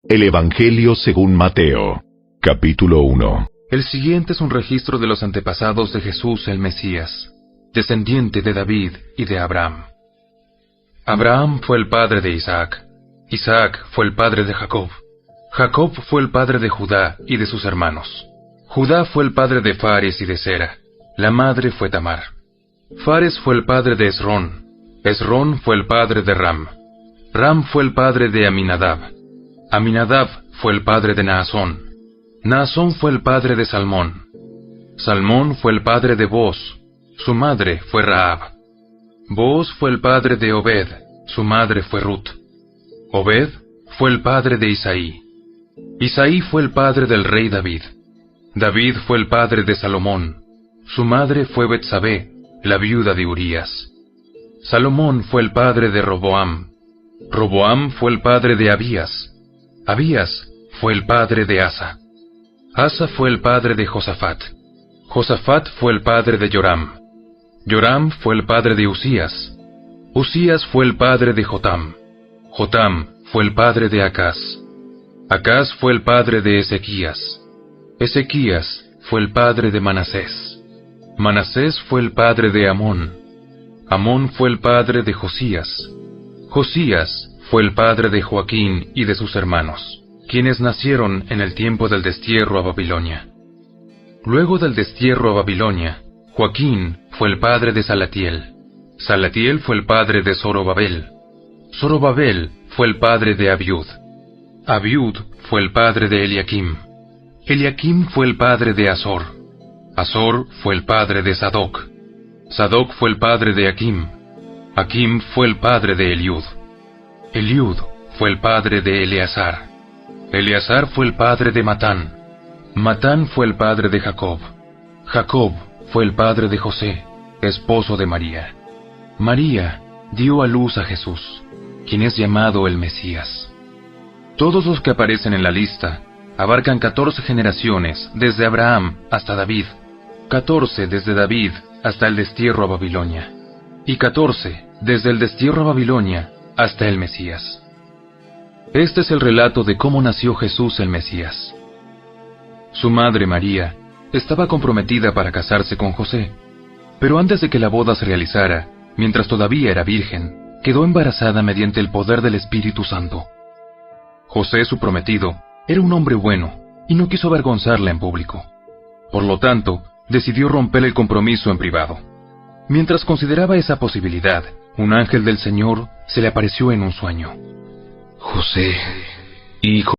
El Evangelio según Mateo, capítulo 1. El siguiente es un registro de los antepasados de Jesús el Mesías, descendiente de David y de Abraham. Abraham fue el padre de Isaac. Isaac fue el padre de Jacob. Jacob fue el padre de Judá y de sus hermanos. Judá fue el padre de Fares y de Sera. La madre fue Tamar. Fares fue el padre de Esrón. Esrón fue el padre de Ram. Ram fue el padre de Aminadab. Aminadab fue el padre de Naasón. Naasón fue el padre de Salmón. Salmón fue el padre de Booz. Su madre fue Rahab. Booz fue el padre de Obed. Su madre fue Ruth. Obed fue el padre de Isaí. Isaí fue el padre del rey David. David fue el padre de Salomón. Su madre fue Betsabé, la viuda de Urías. Salomón fue el padre de Roboam. Roboam fue el padre de Abías. Abías fue el padre de Asa. Asa fue el padre de Josafat. Josafat fue el padre de Joram. Joram fue el padre de Usías. Usías fue el padre de Jotam. Jotam fue el padre de Acaz. Acaz fue el padre de Ezequías. Ezequías fue el padre de Manasés. Manasés fue el padre de Amón. Amón fue el padre de Josías. Josías fue el padre de Joaquín y de sus hermanos, quienes nacieron en el tiempo del destierro a Babilonia. Luego del destierro a Babilonia, Joaquín fue el padre de Salatiel. Salatiel fue el padre de Zorobabel. Zorobabel fue el padre de Abiud. Abiud fue el padre de Eliakim. Eliakim fue el padre de Azor. Azor fue el padre de Sadoc. Sadoc fue el padre de Akim. Akim fue el padre de Eliud. Eliud fue el padre de Eleazar. Eleazar fue el padre de Matán. Matán fue el padre de Jacob. Jacob fue el padre de José, esposo de María. María dio a luz a Jesús, quien es llamado el Mesías. Todos los que aparecen en la lista abarcan 14 generaciones desde Abraham hasta David, 14 desde David hasta el destierro a Babilonia, y 14 desde el destierro a Babilonia hasta el Mesías. Este es el relato de cómo nació Jesús el Mesías. Su madre María estaba comprometida para casarse con José, pero antes de que la boda se realizara, mientras todavía era virgen, quedó embarazada mediante el poder del Espíritu Santo. José, su prometido, era un hombre bueno y no quiso avergonzarla en público. Por lo tanto, decidió romper el compromiso en privado. Mientras consideraba esa posibilidad, un ángel del Señor se le apareció en un sueño. José, hijo